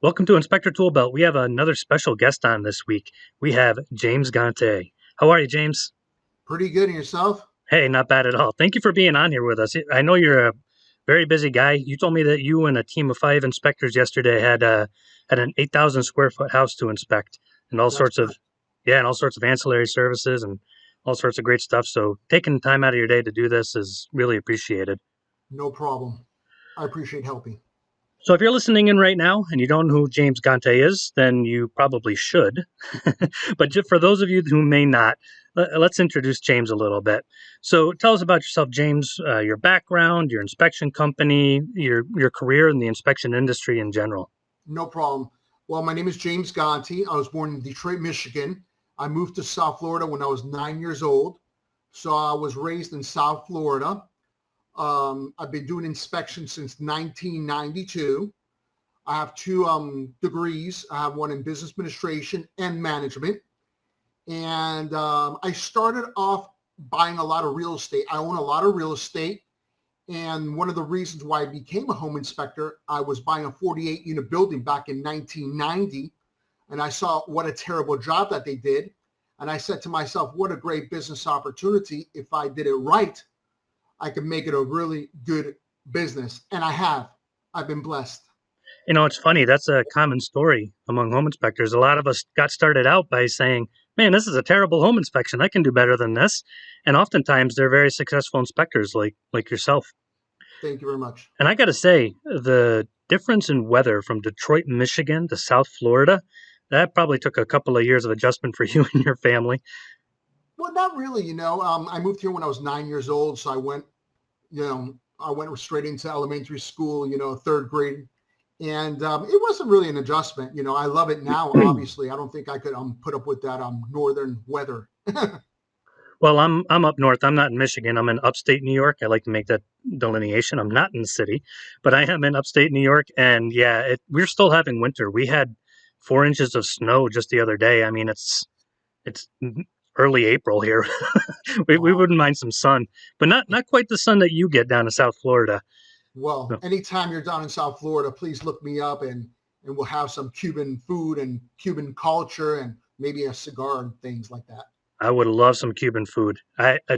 Welcome to Inspector Toolbelt. We have another special guest on this week. We have James Gonte. How are you, James? Pretty good in yourself. Hey, not bad at all. Thank you for being on here with us. I know you're a very busy guy. You told me that you and a team of 5 inspectors yesterday had an 8,000 square foot house to inspect, and all That's sorts of correct. yeah, and all sorts of ancillary services and all sorts of great stuff. So taking time out of your day to do this is really appreciated. No problem. I appreciate helping. So if you're listening in right now and you don't know who James Gonte is, then you probably should. But for those of you who may not, let's introduce James a little bit. So tell us about yourself, James, your background, your inspection company, your career in the inspection industry in general. No problem. Well, my name is James Gonte. I was born in Detroit, Michigan. I moved to South Florida when I was 9 years old. So I was raised in South Florida. I've been doing inspections since 1992. I have two degrees. I have one in business administration and management. And I started off buying a lot of real estate. I own a lot of real estate. And one of the reasons why I became a home inspector, I was buying a 48 unit building back in 1990. And I saw what a terrible job that they did. And I said to myself, what a great business opportunity. If I did it right, I could make it a really good business. And I have. I've been blessed. You know, it's funny. That's a common story among home inspectors. A lot of us got started out by saying, man, this is a terrible home inspection. I can do better than this. And oftentimes they're very successful inspectors like yourself. Thank you very much. And I got to say, the difference in weather from Detroit, Michigan to South Florida, that probably took a couple of years of adjustment for you and your family. Well, not really. I moved here when I was 9 years old. So I went straight into elementary school, third grade. And it wasn't really an adjustment. I love it now. Obviously, I don't think I could put up with that northern weather. Well, I'm up north. I'm not in Michigan. I'm in upstate New York. I like to make that delineation. I'm not in the city, but I am in upstate New York. And yeah, we're still having winter. We had 4 inches of snow just the other day. I mean, it's early April here. We Wow. wouldn't mind some sun, but not quite the sun that you get down in South Florida. Well, No, anytime you're down in South Florida, please look me up and we'll have some Cuban food and Cuban culture and maybe a cigar and things like that. I would love some Cuban food.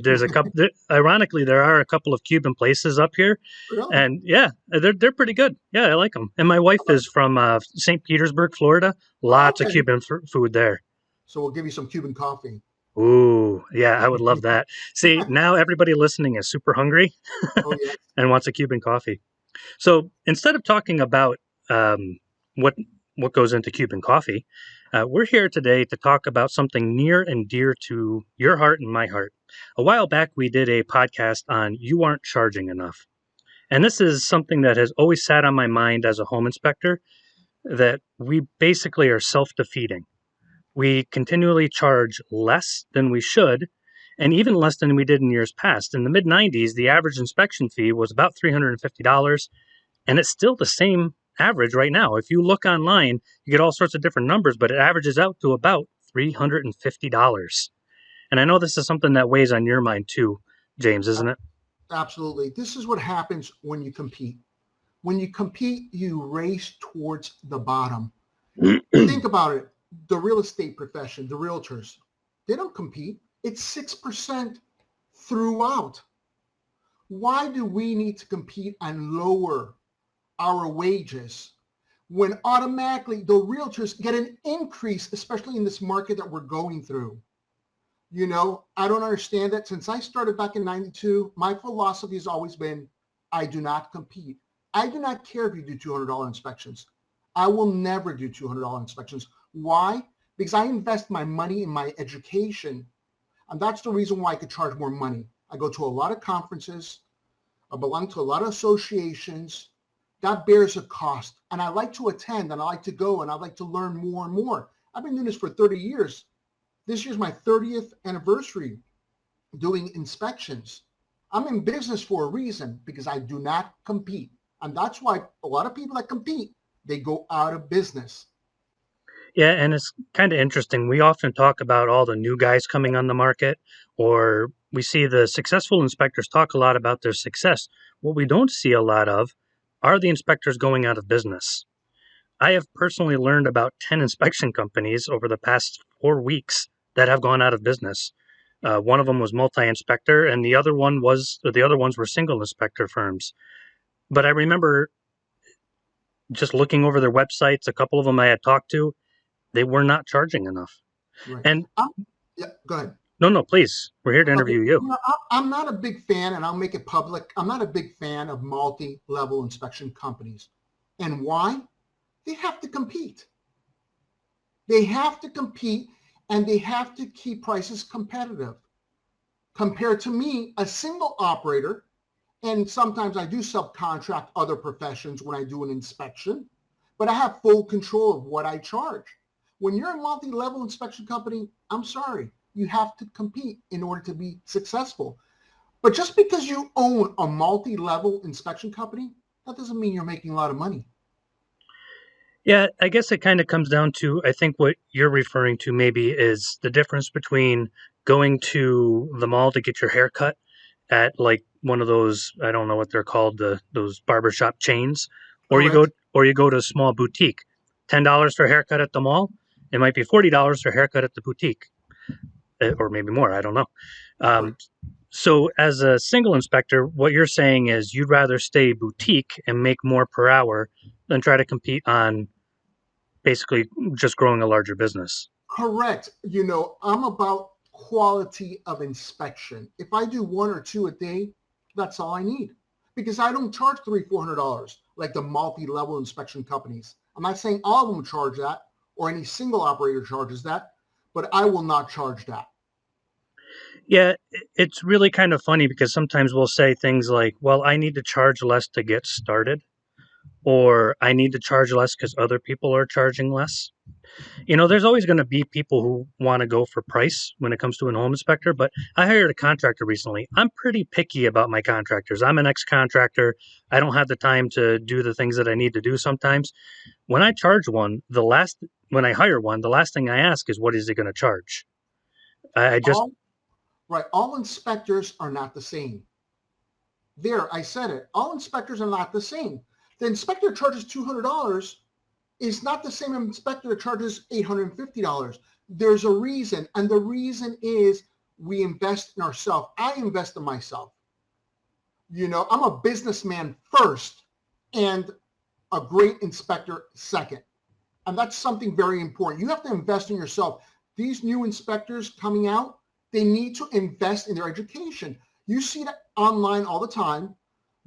There's a couple. Ironically, there are a couple of Cuban places up here, Really? and yeah, they're pretty good. Yeah, I like them. And my wife is from St. Petersburg, Florida. Lots of Okay. Cuban food there. So we'll give you some Cuban coffee. Ooh, yeah, I would love that. See, now everybody listening is super hungry Oh, yeah. and wants a Cuban coffee. So instead of talking about um, what what goes into Cuban coffee, we're here today to talk about something near and dear to your heart and my heart. A while back, we did a podcast on "You Aren't Charging Enough," and this is something that has always sat on my mind as a home inspector. That we basically are self-defeating. We continually charge less than we should, and even less than we did in years past. In the mid 90s, the average inspection fee was about $350, and it's still the same average right now. If you look online, you get all sorts of different numbers, but it averages out to about $350. And I know this is something that weighs on your mind too, James, isn't it? Absolutely. This is what happens when you compete. When you compete, you race towards the bottom. Think about it. The real estate profession, the realtors, they don't compete. It's 6% throughout. Why do we need to compete and lower our wages when automatically the realtors get an increase, especially in this market that we're going through? I don't understand that. Since I started back in 92, my philosophy has always been, I do not compete. I do not care if you do $200 inspections. I will never do $200 inspections. Why? Because I invest my money in my education. And that's the reason why I could charge more money. I go to a lot of conferences. I belong to a lot of associations. That bears a cost. And I like to attend and I like to go and I like to learn more and more. I've been doing this for 30 years. This year's my 30th anniversary doing inspections. I'm in business for a reason because I do not compete. And that's why a lot of people that compete, they go out of business. Yeah, and it's kind of interesting. We often talk about all the new guys coming on the market, or we see the successful inspectors talk a lot about their success. What we don't see a lot of are the inspectors going out of business. I have personally learned about 10 inspection companies over the past 4 weeks that have gone out of business. One of them was multi-inspector, and the other ones were single inspector firms. But I remember just looking over their websites. A couple of them I had talked to, they were not charging enough. Right. And Yeah, go ahead. no, please, we're here to Okay. interview you. I'm not a big fan, and I'll make it public. I'm not a big fan of multi-level inspection companies. And why? They have to compete. They have to compete, and they have to keep prices competitive. Compared to me, a single operator, and sometimes I do subcontract other professions when I do an inspection, but I have full control of what I charge. When you're a multi-level inspection company, I'm sorry, you have to compete in order to be successful. But just because you own a multi-level inspection company, that doesn't mean you're making a lot of money. Yeah, I guess it kind of comes down to, I think what you're referring to maybe is the difference between going to the mall to get your hair cut at like one of those, I don't know what they're called, those barbershop chains, Correct. or you go to a small boutique. $10 for a haircut at the mall, it might be $40 for a haircut at the boutique, or maybe more, I don't know. Right. Um, so as a single inspector, what you're saying is you'd rather stay boutique and make more per hour than try to compete on basically just growing a larger business. Correct. I'm about quality of inspection. If I do one or two a day, that's all I need because I don't charge $300-$400 like the multi-level inspection companies. I'm not saying all of them charge that or any single operator charges that, but I will not charge that. Yeah, it's really kind of funny because sometimes we'll say things like, well, I need to charge less to get started, or I need to charge less because other people are charging less. There's always going to be people who want to go for price when it comes to an home inspector, but I hired a contractor recently. I'm pretty picky about my contractors. I'm an ex contractor. I don't have the time to do the things that I need to do sometimes. When I charge one, when I hire one, the last thing I ask is, what is he going to charge? I just, All right. All inspectors are not the same. There, I said it. All inspectors are not the same. The inspector charges $200 is not the same inspector that charges $850. There's a reason, and the reason is we invest in ourselves. I invest in myself. I'm a businessman first and a great inspector second. And that's something very important. You have to invest in yourself. These new inspectors coming out, they need to invest in their education. You see that online all the time.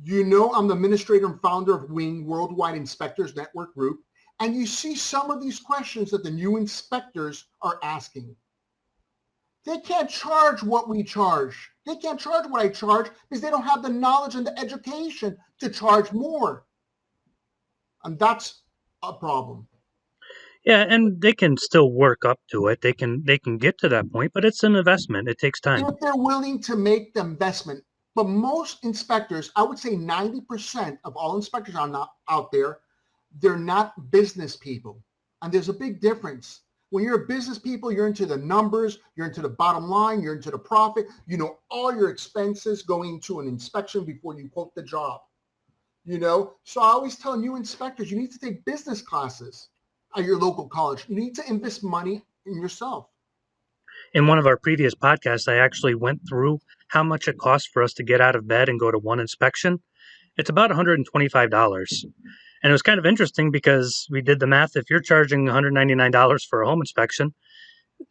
I'm the administrator and founder of WING, Worldwide Inspectors Network Group. And you see some of these questions that the new inspectors are asking. They can't charge what we charge. They can't charge what I charge because they don't have the knowledge and the education to charge more. And that's a problem. yeah, and they can still work up to it. They can get to that point, but it's an investment. It takes time. If they're willing to make the investment. But most inspectors, I would say 90% of all inspectors are not out there, they're not business people. And there's a big difference. When you're a business people, you're into the numbers, you're into the bottom line, you're into the profit. You know all your expenses going to an inspection before you quote the job. So I always tell new inspectors, you need to take business classes at your local college. You need to invest money in yourself. In one of our previous podcasts, I actually went through how much it costs for us to get out of bed and go to one inspection. It's about $125. And it was kind of interesting because we did the math. If you're charging $199 for a home inspection,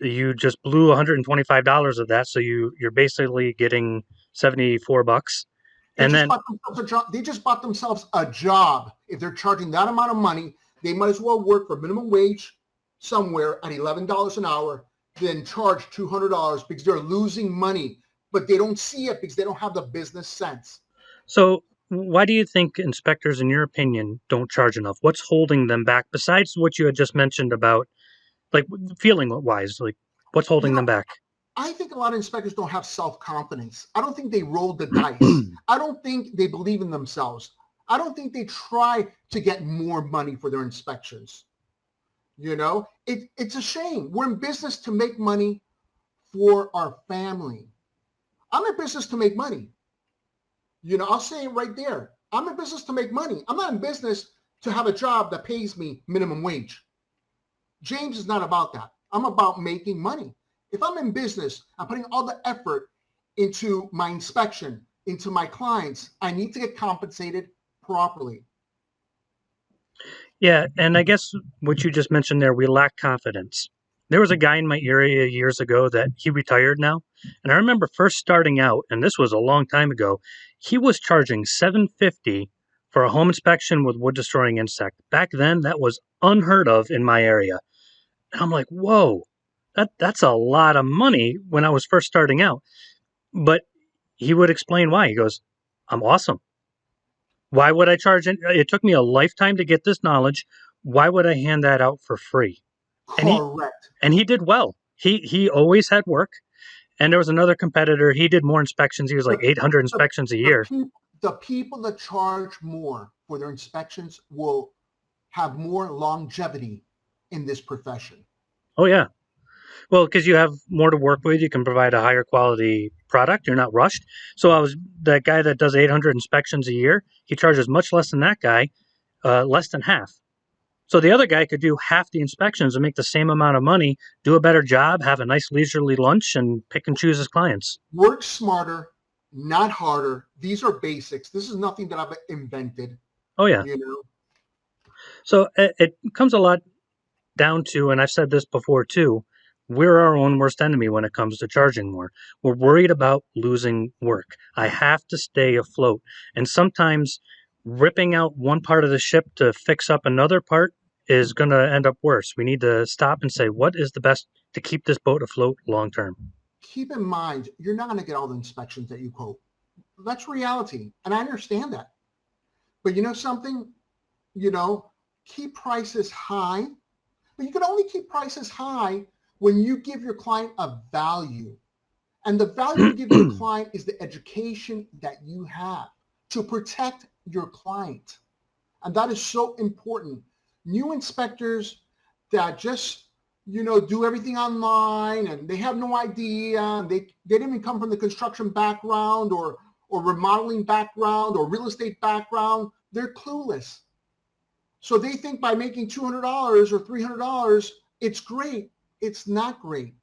you just blew $125 of that. So you're basically getting 74 bucks. They And just then, bought themselves a job. They just bought themselves a job. If they're charging that amount of money, they might as well work for minimum wage somewhere at $11 an hour than charge $200 because they're losing money. But they don't see it because they don't have the business sense. so why do you think inspectors, in your opinion, don't charge enough? What's holding them back besides what you had just mentioned about, like, feeling wise, like, what's You holding know, them back? I think a lot of inspectors don't have self-confidence. I don't think they rolled the dice. I don't think they believe in themselves. I don't think they try to get more money for their inspections. It's a shame. We're in business to make money for our family. I'm in business to make money. I'll say it right there. I'm in business to make money. I'm not in business to have a job that pays me minimum wage. James is not about that. I'm about making money. If I'm in business, I'm putting all the effort into my inspection, into my clients. I need to get compensated properly. Yeah, and I guess what you just mentioned there, we lack confidence. There was a guy in my area years ago that he retired now, and I remember first starting out, and this was a long time ago. He was charging $750 for a home inspection with wood destroying insect. Back then, that was unheard of in my area, and I'm like, whoa, that's a lot of money when I was first starting out. But he would explain why. He goes, "I'm awesome. Why would I charge it? It took me a lifetime to get this knowledge. Why would I hand that out for free?" And Correct. he did well. He always had work. And there was another competitor. He did more inspections. He was like The, 800 the, inspections a the, year. the people that charge more for their inspections will have more longevity in this profession. Oh yeah. Well, because you have more to work with, you can provide a higher quality product. You're not rushed. So I was that guy that does 800 inspections a year. He charges much less than that guy, less than half. So the other guy could do half the inspections and make the same amount of money, do a better job, have a nice leisurely lunch, and pick and choose his clients. Work smarter, not harder. These are basics. This is nothing that I've invented, Oh yeah. you know. So it comes a lot down to, and I've said this before too, we're our own worst enemy when it comes to charging more. We're worried about losing work. I have to stay afloat. And sometimes ripping out one part of the ship to fix up another part is going to end up worse. We need to stop and say, what is the best to keep this boat afloat long term? Keep in mind, you're not going to get all the inspections that you quote. That's reality. And I understand that. But you know something? You know, keep prices high. But you can only keep prices high when you give your client a value. And the value you give your client is the education that you have to protect your client. And that is so important. New inspectors that just, do everything online and they have no idea. And they didn't even come from the construction background or remodeling background or real estate background. They're clueless. So they think by making $200 or $300, it's great. It's not great.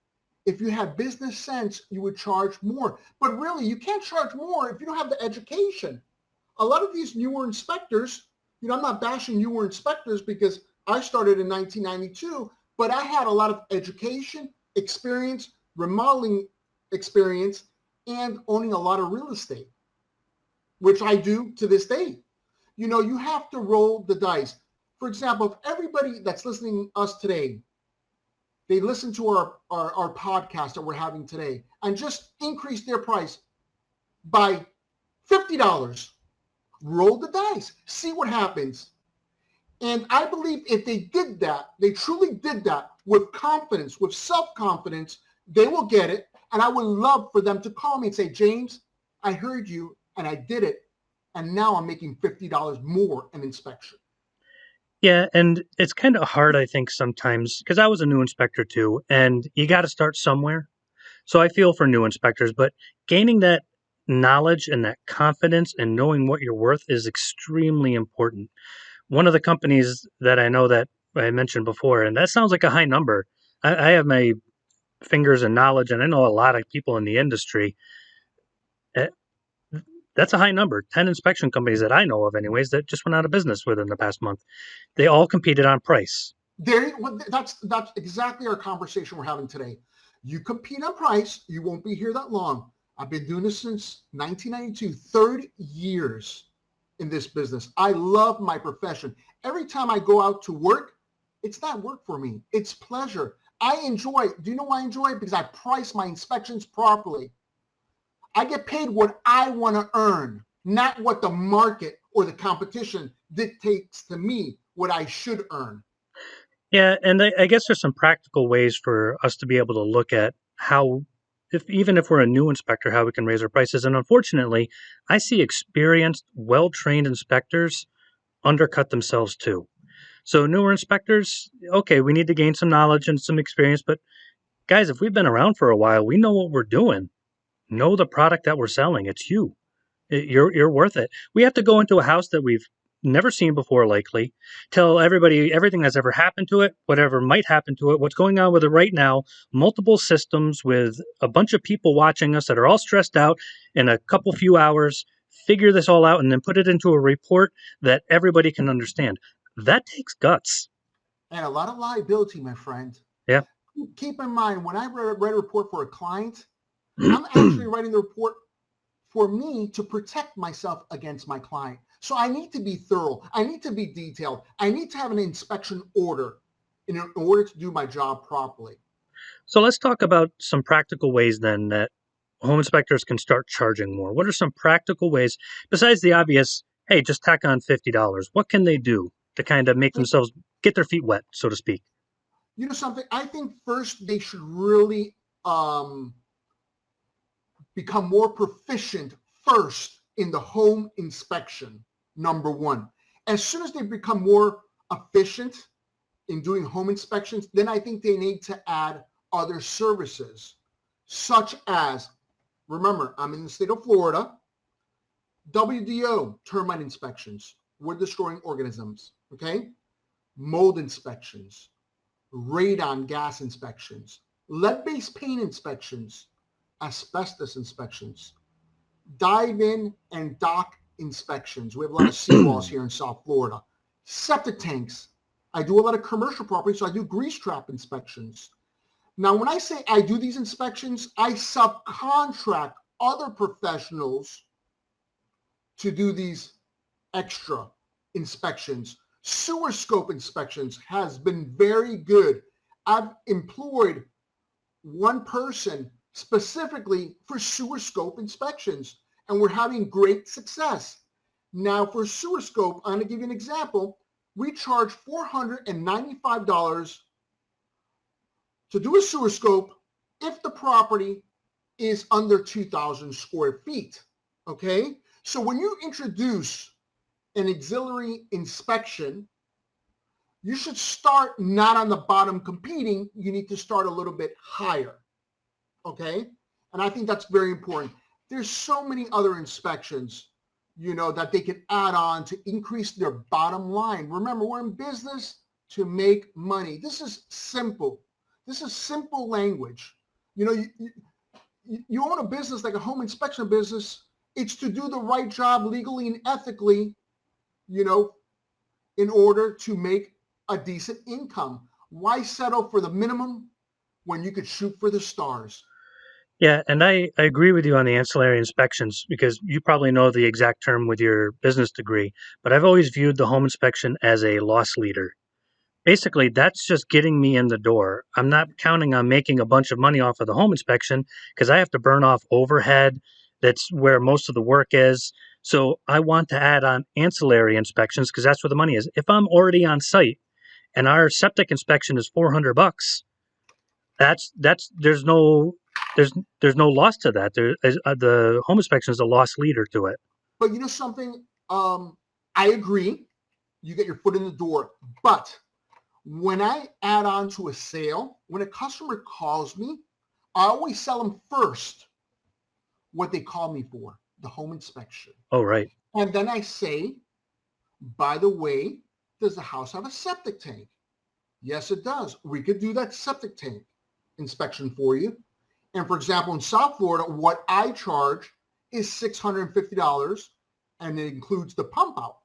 If you had business sense, you would charge more. But really, you can't charge more if you don't have the education. A lot of these newer inspectors, I'm not bashing newer inspectors because I started in 1992, but I had a lot of education, experience, remodeling experience, and owning a lot of real estate, which I do to this day. You have to roll the dice. For example, if everybody that's listening to us today, they listen to our podcast that we're having today and just increase their price by $50, roll the dice, see what happens. And I believe if they did that, they truly did that with confidence, with self-confidence, they will get it. And I would love for them to call me and say, James, I heard you and I did it. And now I'm making $50 more in inspection. Yeah, and it's kind of hard, I think, sometimes, because I was a new inspector too, and you got to start somewhere. So I feel for new inspectors, but gaining that knowledge and that confidence and knowing what you're worth is extremely important. One of the companies that I know that I mentioned before, and that sounds like a high number. I have my fingers in knowledge, and I know a lot of people in the industry. eh, That's a high number. 10 inspection companies that I know of, anyways, that just went out of business within the past month. They all competed on price. That's exactly our conversation we're having today. You compete on price, you won't be here that long. I've been doing this since 1992, 30 years in this business. I love my profession. Every time I go out to work, it's not work for me. It's pleasure. I enjoy it. Do you know why I enjoy it? Because I price my inspections properly. I get paid what I want to earn, not what the market or the competition dictates to me what I should earn. Yeah, and I guess there's some practical ways for us to be able to look at how, if even if we're a new inspector, how we can raise our prices. And unfortunately, I see experienced, well-trained inspectors undercut themselves too. So newer inspectors, okay, we need to gain some knowledge and some experience, but guys, if we've been around for a while, we know what we're doing. Know the product that we're selling. It's you. You're worth it. We have to go into a house that we've never seen before, likely. Tell everybody everything that's ever happened to it, whatever might happen to it, what's going on with it right now, multiple systems with a bunch of people watching us that are all stressed out in a couple few hours, figure this all out, and then put it into a report that everybody can understand. That takes guts. And a lot of liability, my friend. Yeah. Keep in mind, when I write a report for a client, I'm actually writing the report for me to protect myself against my client. So I need to be thorough. I need to be detailed. I need to have an inspection order in order to do my job properly. So let's talk about some practical ways then that home inspectors can start charging more. What are some practical ways, besides the obvious, hey, just tack on $50? What can they do to kind of make themselves get their feet wet, so to speak? You know something? I think first they should really become more proficient first in the home inspection, number one. As soon as they become more efficient in doing home inspections, then I think they need to add other services, such as, remember, I'm in the state of Florida, WDO, termite inspections, wood destroying organisms, okay? Mold inspections, radon gas inspections, lead-based paint inspections, asbestos inspections, dive in and dock inspections. We have a lot of seawalls here in South Florida. Septic tanks. I do a lot of commercial property, so I do grease trap inspections. Now, when I say I do these inspections, I subcontract other professionals to do these extra inspections. Sewer scope inspections has been very good. I've employed one person specifically for sewer scope inspections, and we're having great success. Now, for sewer scope, I'm going to give you an example. We charge $495 to do a sewer scope if the property is under 2,000 square feet. Okay? So when you introduce an auxiliary inspection, you should start not on the bottom competing. You need to start a little bit higher. Okay? And I think that's very important. There's so many other inspections, that they can add on to increase their bottom line. Remember, we're in business to make money. This is simple. This is simple language. You own a business like a home inspection business. It's to do the right job legally and ethically, in order to make a decent income. Why settle for the minimum when you could shoot for the stars? Yeah, and I agree with you on the ancillary inspections because you probably know the exact term with your business degree, but I've always viewed the home inspection as a loss leader. Basically, that's just getting me in the door. I'm not counting on making a bunch of money off of the home inspection because I have to burn off overhead. That's where most of the work is. So I want to add on ancillary inspections because that's where the money is. If I'm already on site and our septic inspection is $400, that's there's there's no loss to that. The home inspection is a loss leader to it. But you know something? I agree. You get your foot in the door. But when I add on to a sale, when a customer calls me, I always sell them first what they call me for, the home inspection. Oh, right. And then I say, by the way, does the house have a septic tank? Yes, it does. We could do that septic tank inspection for you. And for example, in South Florida, what I charge is $650, and it includes the pump out.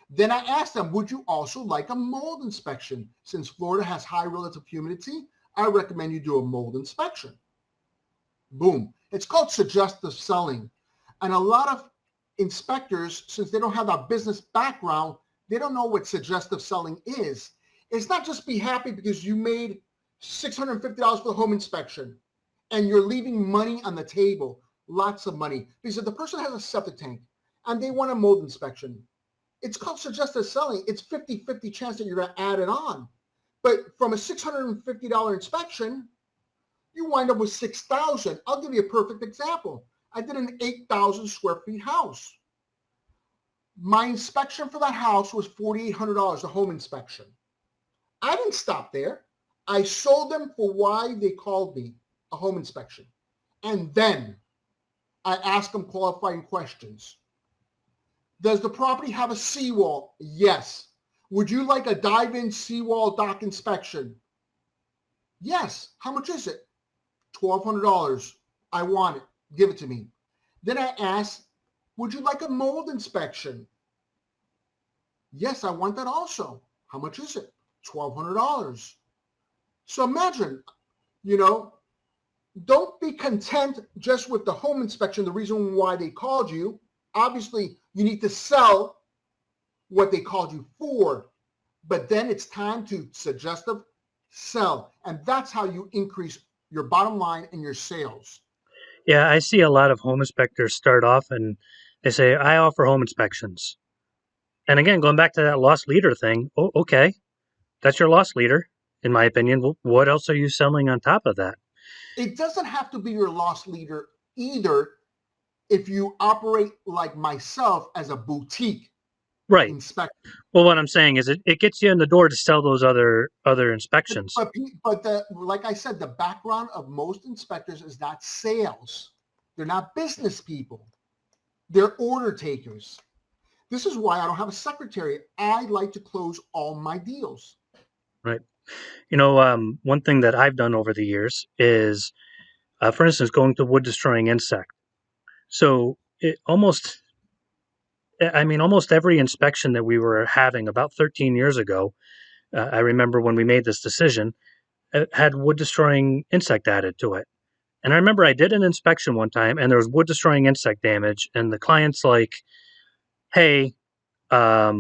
Then I asked them, would you also like a mold inspection? Since Florida has high relative humidity, I recommend you do a mold inspection. Boom. It's called suggestive selling. And a lot of inspectors, since they don't have that business background, they don't know what suggestive selling is. It's not just be happy because you made $650 for the home inspection and you're leaving money on the table, lots of money. Because if the person has a septic tank and they want a mold inspection, it's called suggestive selling. It's 50-50 chance that you're going to add it on. But from a $650 inspection, you wind up with $6,000. I'll give you a perfect example. I did an 8,000 square feet house. My inspection for that house was $4,800, a home inspection. I didn't stop there. I sold them for why they called me, a home inspection. And then I asked them qualifying questions. Does the property have a seawall? Yes. Would you like a dive-in seawall dock inspection? Yes. How much is it? $1,200. I want it. Give it to me. Then I ask, would you like a mold inspection? Yes, I want that also. How much is it? $1,200. So imagine, you know, don't be content just with the home inspection, the reason why they called you. Obviously, you need to sell what they called you for, but then it's time to suggestive sell. And that's how you increase your bottom line and your sales. Yeah, I see a lot of home inspectors start off and they say, I offer home inspections. And again, going back to that lost leader thing, oh, okay, that's your lost leader, in my opinion. What else are you selling on top of that? It doesn't have to be your loss leader either if you operate like myself as a boutique Right. inspector. Well, what I'm saying is it gets you in the door to sell those other But, inspections. but, but the, like I said, the background of most inspectors is not sales. They're not business people. They're order takers. This is why I don't have a secretary. I like to close all my deals. Right. One thing that I've done over the years is, for instance, going to wood destroying insect. So almost every inspection that we were having about 13 years ago, I remember when we made this decision, had wood destroying insect added to it. And I remember I did an inspection one time and there was wood destroying insect damage. And the client's like, hey, I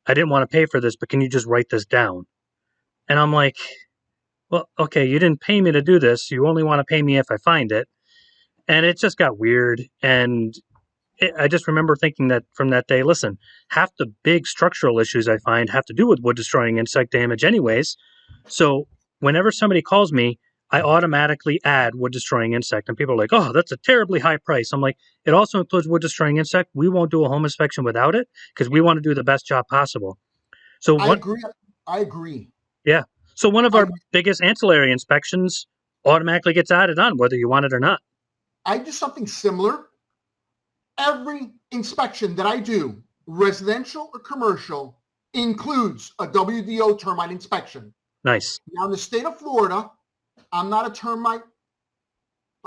didn't want to pay for this, but can you just write this down? And I'm like, well, okay, you didn't pay me to do this. You only want to pay me if I find it. And it just got weird. And I just remember thinking that from that day, listen, half the big structural issues I find have to do with wood destroying insect damage, anyways. So whenever somebody calls me, I automatically add wood destroying insect. And people are like, oh, that's a terribly high price. I'm like, it also includes wood destroying insect. We won't do a home inspection without it because we want to do the best job possible. So I what, agree. I agree. yeah. So one of I, our biggest ancillary inspections automatically gets added on, whether you want it or not. I do something similar. Every inspection that I do, residential or commercial, includes a WDO termite inspection. Nice. Now, in the state of Florida, I'm not a termite,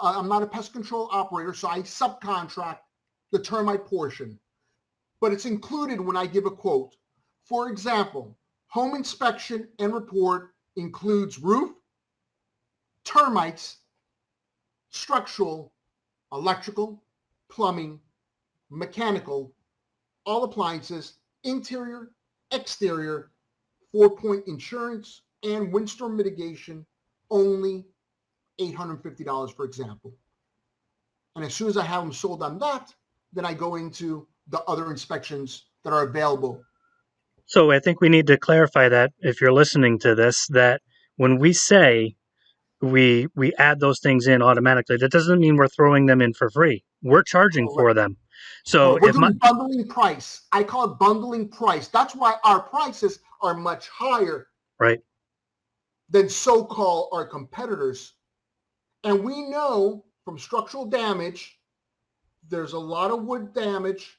I'm not a pest control operator, so I subcontract the termite portion. But it's included when I give a quote. For example, home inspection and report includes roof, termites, structural, electrical, plumbing, mechanical, all appliances, interior, exterior, 4-point insurance, and windstorm mitigation, only $850, for example. And as soon as I have them sold on that, then I go into the other inspections that are available. So I think we need to clarify that if you're listening to this, that when we say we add those things in automatically, that doesn't mean we're throwing them in for free. We're charging Correct. for them. So Correct. We're if my doing bundling price. I call it bundling price. That's why our prices are much higher right, than so-called our competitors. And we know from structural damage, there's a lot of wood damage,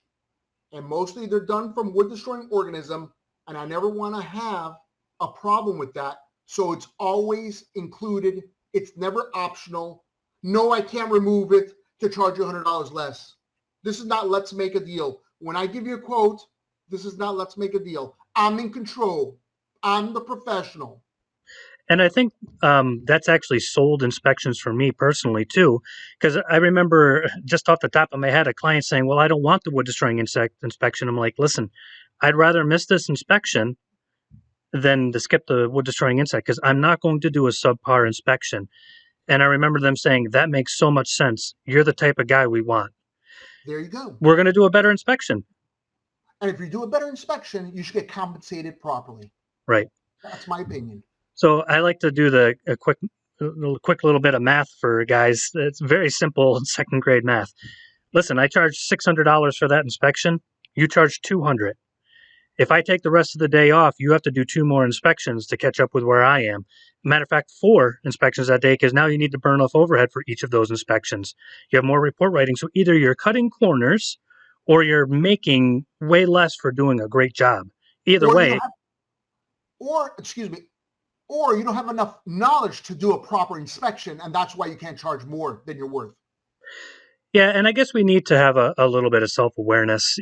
and mostly they're done from wood destroying organism. And I never want to have a problem with that. So it's always included. It's never optional. No, I can't remove it to charge you $100 less. This is not let's make a deal. When I give you a quote, this is not let's make a deal. I'm in control. I'm the professional. and I think that's actually sold inspections for me personally too, because I remember just off the top of my head a client saying, "Well, I don't want the wood destroying insect inspection." I'm like, "Listen, I'd rather miss this inspection than to skip the wood destroying insect because I'm not going to do a subpar inspection." And I remember them saying, "That makes so much sense. You're the type of guy we want. There you go. We're going to do a better inspection." And if you do a better inspection, you should get compensated properly. Right. That's my opinion. So I like to do a quick little bit of math for guys. It's very simple second grade math. Listen, I charge $600 for that inspection. You charge $200. If I take the rest of the day off, you have to do 2 more inspections to catch up with where I am. Matter of fact, 4 inspections that day because now you need to burn off overhead for each of those inspections. You have more report writing. So either you're cutting corners or you're making way less for doing a great job. Either or you don't way, have, or excuse me, or you don't have enough knowledge to do a proper inspection, and that's why you can't charge more than you're worth. yeah, and I guess we need to have a little bit of self awareness.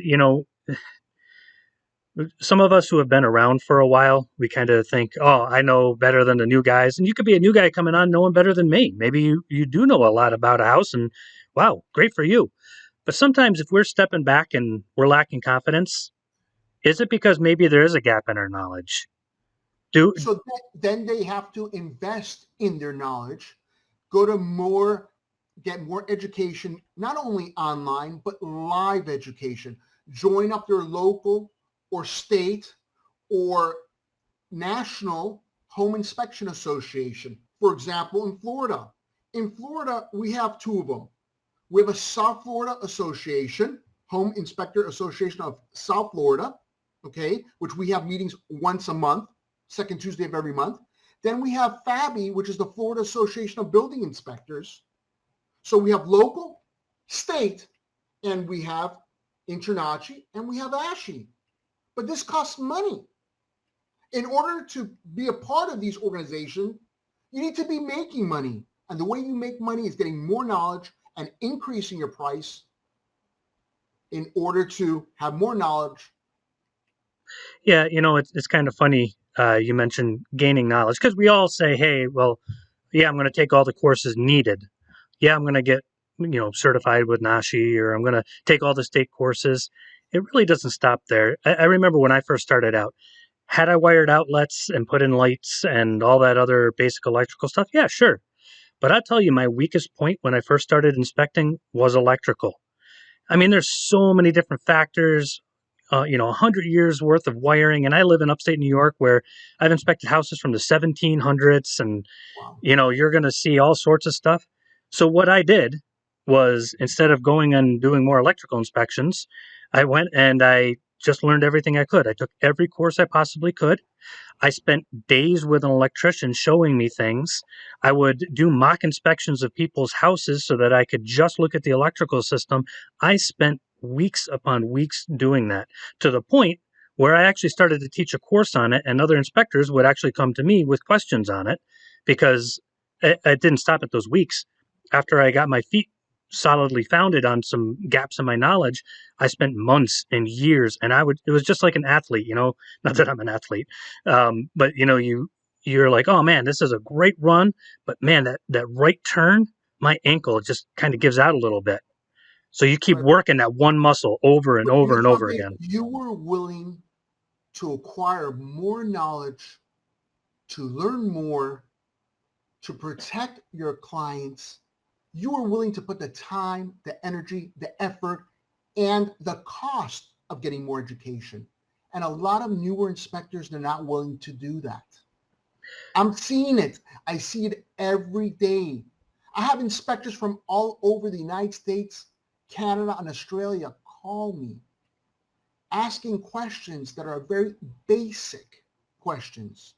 Some of us who have been around for a while, we kind of think, oh, I know better than the new guys. And you could be a new guy coming on knowing better than me. Maybe you do know a lot about a house, and wow, great for you. But sometimes if we're stepping back and we're lacking confidence, is it because maybe there is a gap in our knowledge? Do So then they have to invest in their knowledge, go to more, get more education, not only online, but live education. Join up their local or state or national home inspection association. For example, in Florida. In Florida, we have two of them. We have a South Florida Association, Home Inspector Association of South Florida, okay, which we have meetings once a month, second Tuesday of every month. Then we have FABI, which is the Florida Association of Building Inspectors. So we have local, state, and we have InterNACHI, and we have ASHI. But this costs money. In order to be a part of these organizations, you need to be making money. And the way you make money is getting more knowledge and increasing your price in order to have more knowledge. Yeah, it's kind of funny. You mentioned gaining knowledge because we all say, hey, well, yeah, I'm going to take all the courses needed. Yeah, I'm going to get, certified with Nashi, or I'm going to take all the state courses. It really doesn't stop there. I remember when I first started out, had I wired outlets and put in lights and all that other basic electrical stuff? Yeah, sure. But I'll tell you, my weakest point when I first started inspecting was electrical. I mean, there's so many different factors, 100 years worth of wiring. And I live in upstate New York where I've inspected houses from the 1700s, and, Wow. you're going to see all sorts of stuff. So what I did was, instead of going and doing more electrical inspections, I went and I just learned everything I could. I took every course I possibly could. I spent days with an electrician showing me things. I would do mock inspections of people's houses so that I could just look at the electrical system. I spent weeks upon weeks doing that, to the point where I actually started to teach a course on it, and other inspectors would actually come to me with questions on it, because it didn't stop at those weeks. After I got my feet solidly founded on some gaps in my knowledge, I spent months and years, and it was just like an athlete, not that I'm an athlete, but you're like, oh man, this is a great run, but man, that right turn, my ankle just kind of gives out a little bit. So you keep Right. working that one muscle over and But over here's and one over thing, again. you were willing to acquire more knowledge, to learn more, to protect your clients. You are willing to put the time, the energy, the effort, and the cost of getting more education. And a lot of newer inspectors, they're not willing to do that. I'm seeing it. I see it every day. I have inspectors from all over the United States, Canada, and Australia call me asking questions that are very basic questions.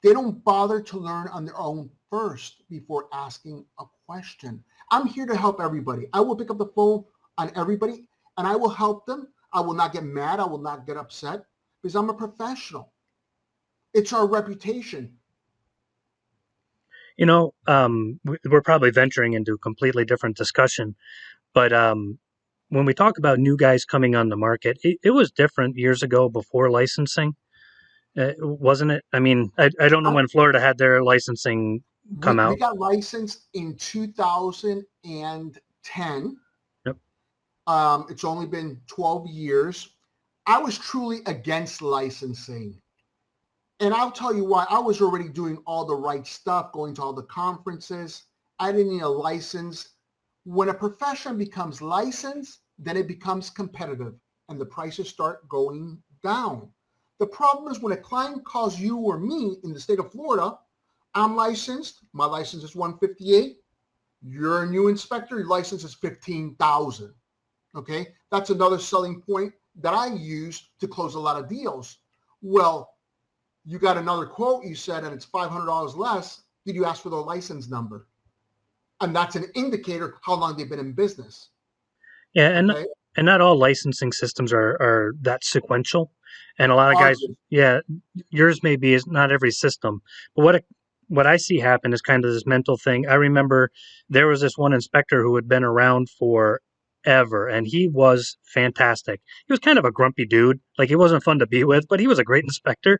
They don't bother to learn on their own first before asking a question. I'm here to help everybody. I will pick up the phone on everybody and I will help them. I will not get mad. I will not get upset because I'm a professional. It's our reputation. We're probably venturing into a completely different discussion, but when we talk about new guys coming on the market, it was different years ago before licensing, wasn't it? I mean, I don't know I, when Florida had their licensing come we out. got licensed in 2010. Yep. It's only been 12 years. I was truly against licensing. And I'll tell you why. I was already doing all the right stuff, going to all the conferences. I didn't need a license. When a profession becomes licensed, then it becomes competitive and the prices start going down. The problem is when a client calls you or me in the state of Florida, I'm licensed. My license is 158. You're a new inspector. Your license is 15,000. Okay. That's another selling point that I use to close a lot of deals. Well, you got another quote you said, and it's $500 less. Did you ask for the license number? And that's an indicator how long they've been in business. Yeah, and Okay. And not all licensing systems are that sequential. And a lot of guys, Argue. yeah, yours maybe is not every system. But what I see happen is kind of this mental thing. I remember there was this one inspector who had been around for ever, and he was fantastic. He was kind of a grumpy dude. Like, he wasn't fun to be with, but he was a great inspector.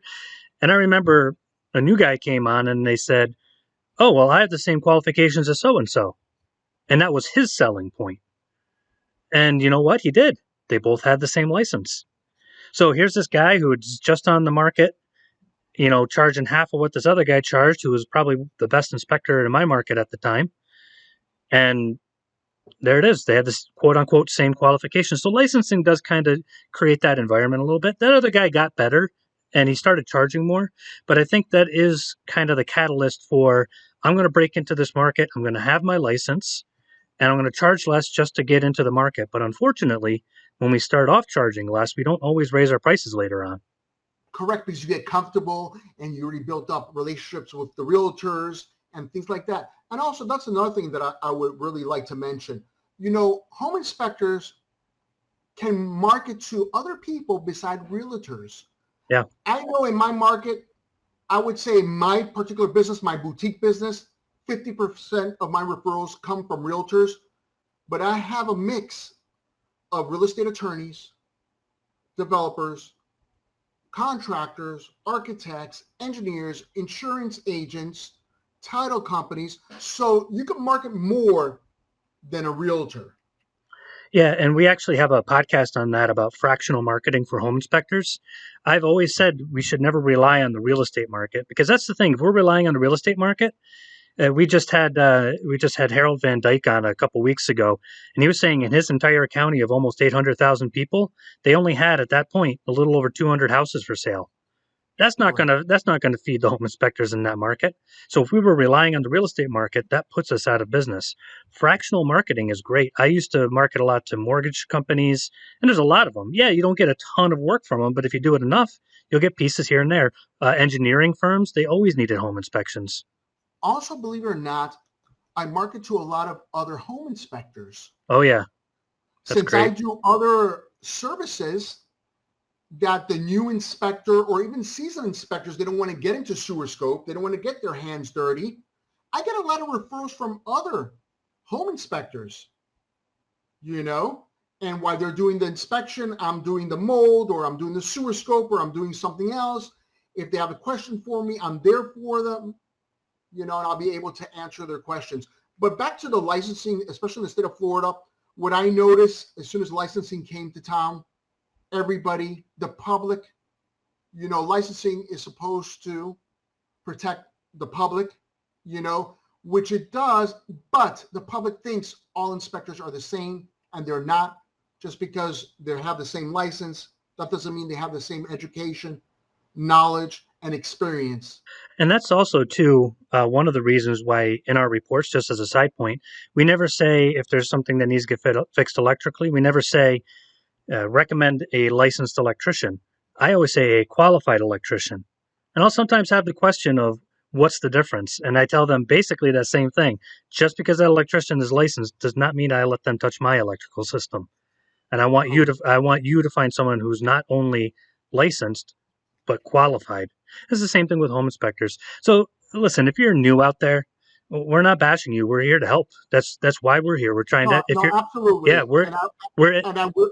And I remember a new guy came on and they said, "Oh, well, I have the same qualifications as so and so." And that was his selling point. And you know what? He did. They both had the same license. So here's this guy who's just on the market, charging half of what this other guy charged, who was probably the best inspector in my market at the time. And there it is. They had this quote unquote same qualifications. So licensing does kind of create that environment a little bit. That other guy got better and he started charging more. But I think that is kind of the catalyst for I'm going to break into this market. I'm going to have my license and I'm going to charge less just to get into the market. But unfortunately, when we start off charging less, we don't always raise our prices later on. Correct, because you get comfortable and you already built up relationships with the realtors and things like that. And also, that's another thing that I would really like to mention. Home inspectors can market to other people beside realtors. Yeah. I know in my market, I would say my particular business, my boutique business, 50% of my referrals come from realtors, but I have a mix of real estate attorneys, developers, contractors, architects, engineers, insurance agents, title companies. So you can market more than a realtor. Yeah, and we actually have a podcast on that about fractional marketing for home inspectors. I've always said we should never rely on the real estate market because that's the thing. If we're relying on the real estate market, we just had Harold Van Dyke on a couple weeks ago, and he was saying in his entire county of almost 800,000 people, they only had at that point a little over 200 houses for sale. Correct. That's not gonna feed the home inspectors in that market. So if we were relying on the real estate market, that puts us out of business. Fractional marketing is great. I used to market a lot to mortgage companies, and there's a lot of them. Yeah, you don't get a ton of work from them, but if you do it enough, you'll get pieces here and there. Engineering firms, they always needed home inspections. Also, believe it or not, I market to a lot of other home inspectors. Oh yeah, that's Since I great. do other services that the new inspector or even seasoned inspectors, they don't want to get into sewer scope. They don't want to get their hands dirty. I get a lot of referrals from other home inspectors, you know, and while they're doing the inspection, I'm doing the mold or I'm doing the sewer scope or I'm doing something else. If they have a question for me, I'm there for them, and I'll be able to answer their questions. But back to the licensing, especially in the state of Florida, what I noticed as soon as licensing came to town, everybody, the public, licensing is supposed to protect the public, you know, which it does, but the public thinks all inspectors are the same, and they're not. Just because they have the same license, that doesn't mean they have the same education, knowledge, and experience. And that's also too one of the reasons why in our reports, just as a side point, we never say if there's something that needs to get fixed electrically. We never say recommend a licensed electrician. I always say a qualified electrician. And I'll sometimes have the question of what's the difference? And I tell them basically that same thing. Just because that electrician is licensed does not mean I let them touch my electrical system. And I want you to find someone who's not only licensed but qualified. It's the same thing with home inspectors. So listen, if you're new out there, we're not bashing you. We're here to help. That's why we're here. We're trying to No, if no, you're yeah, absolutely. we're And I would,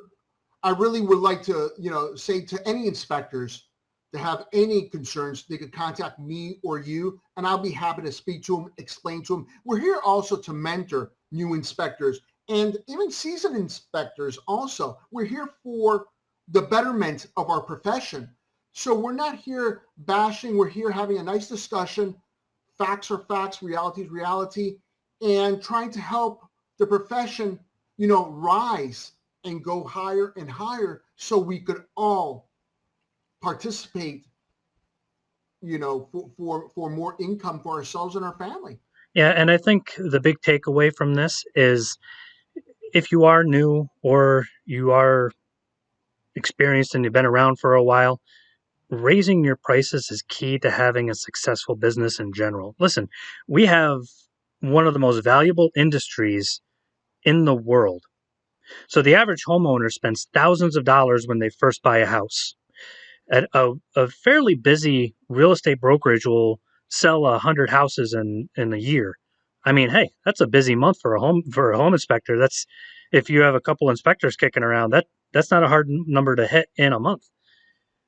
I really would like to, say to any inspectors to have any concerns, they could contact me or you, and I'll be happy to speak to them, explain to them. We're here also to mentor new inspectors and even seasoned inspectors also. We're here for the betterment of our profession. So we're not here bashing. We're here having a nice discussion. Facts are facts, reality is reality, and trying to help the profession, rise and go higher and higher so we could all participate, for more income for ourselves and our family. Yeah, and I think the big takeaway from this is if you are new or you are experienced and you've been around for a while, raising your prices is key to having a successful business in general. Listen, we have one of the most valuable industries in the world. So the average homeowner spends thousands of dollars when they first buy a house. A fairly busy real estate brokerage will sell 100 houses in a year. I mean, hey, that's a busy month for a home inspector. That's if you have a couple inspectors kicking around. That's not a hard number to hit in a month. Right.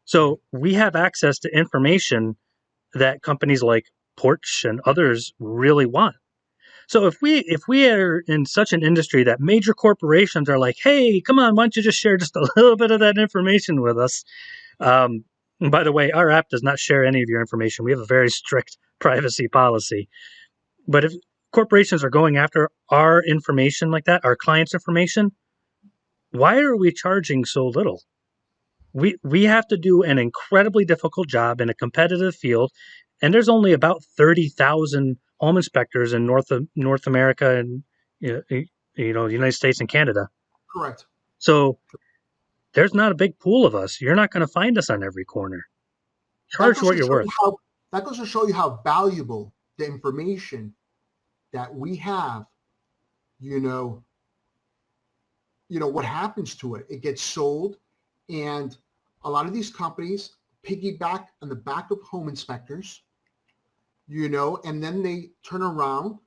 So we have access to information that companies like Porch and others really want. So if we are in such an industry that major corporations are like, hey, come on, why don't you just share just a little bit of that information with us? Um, and by the way, our app does not share any of your information. We have a very strict privacy policy. But if corporations are going after our information like that, our clients' information, why are we charging so little? We have to do an incredibly difficult job in a competitive field, and there's only about 30,000 home inspectors in North America and the United States and Canada. Correct. So there's not a big pool of us. You're not going to find us on every corner. That Charge goes what to you're show worth. you how that goes to show you how valuable the information that we have, you know, what happens to it. It gets sold, and a lot of these companies piggyback on the back of home inspectors, and then they turn around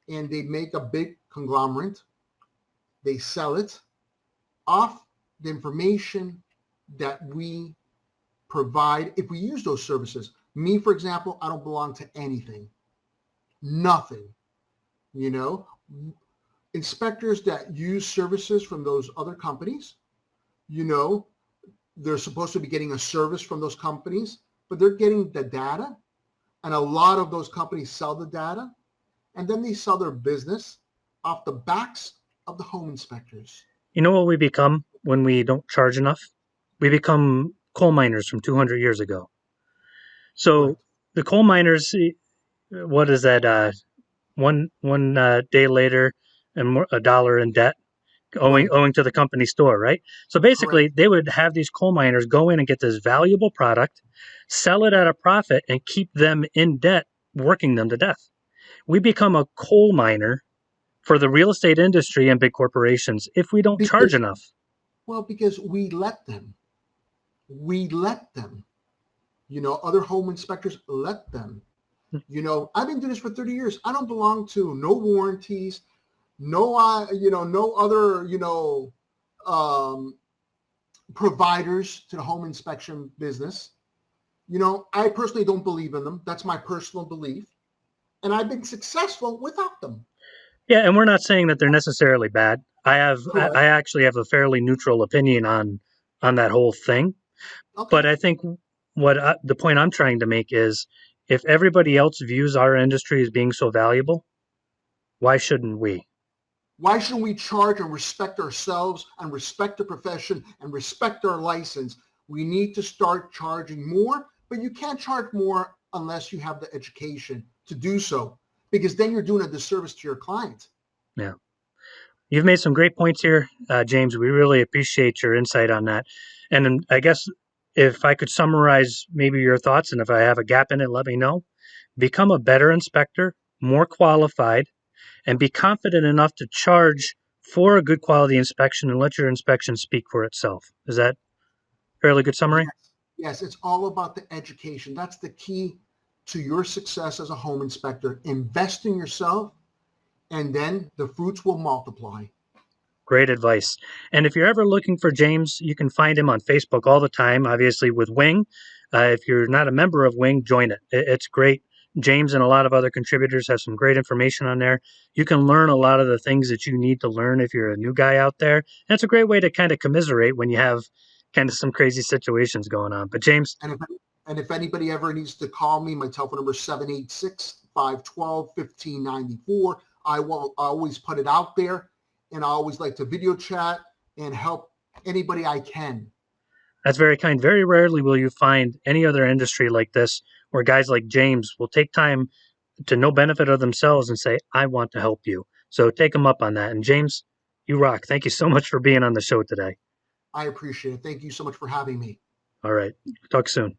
and they make a big conglomerate. They sell it off the information that we provide if we use those services. Me, for example, I don't belong to anything, nothing, you know. Inspectors that use services from those other companies, you know, they're supposed to be getting a service from those companies, but they're getting the data. And a lot of those companies sell the data, and then they sell their business off the backs of the home inspectors. You know what we become when we don't charge enough? We become coal miners from 200 years ago. So Correct. the coal miners, what is that? One day later, and a dollar in debt, owing Right. owing to the company store, right? So basically, Correct. they would have these coal miners go in and get this valuable product, sell it at a profit, and keep them in debt, working them to death. We become a coal miner for the real estate industry and big corporations if we don't charge Because, enough. well, because we let them. We let them. Other home inspectors let them. I've been doing this for 30 years. I don't belong to no warranties, no other, um, providers to the home inspection business. I personally don't believe in them. That's my personal belief. And I've been successful without them. Yeah, and we're not saying that they're necessarily bad. I Correct. actually have a fairly neutral opinion on that whole thing. Okay. But I think the point I'm trying to make is if everybody else views our industry as being so valuable, why shouldn't we? Why shouldn't we charge and respect ourselves and respect the profession and respect our license? We need to start charging more, but you can't charge more unless you have the education to do so, because then you're doing a disservice to your client. Yeah. You've made some great points here, James. We really appreciate your insight on that. And then I guess if I could summarize maybe your thoughts, and if I have a gap in it, let me know. Become a better inspector, more qualified, and be confident enough to charge for a good quality inspection and let your inspection speak for itself. Is that a fairly good summary? Yes, yes, it's all about the education. That's the key to your success as a home inspector. Invest in yourself, and then the fruits will multiply. Great advice. And if you're ever looking for James, you can find him on Facebook all the time, obviously with Wing. If you're not a member of Wing, join it. It's great. James and a lot of other contributors have some great information on there. You can learn a lot of the things that you need to learn if you're a new guy out there. And it's a great way to kind of commiserate when you have kind of some crazy situations going on. But James, And if and if anybody ever needs to call me, my telephone number is 786-512-1594. I will always put it out there, and I always like to video chat and help anybody I can. that's very kind. Very rarely will you find any other industry like this where guys like James will take time to no benefit of themselves and say, I want to help you. So take them up on that. And James, you rock. Thank you so much for being on the show today. I appreciate it. Thank you so much for having me. All right. Talk soon.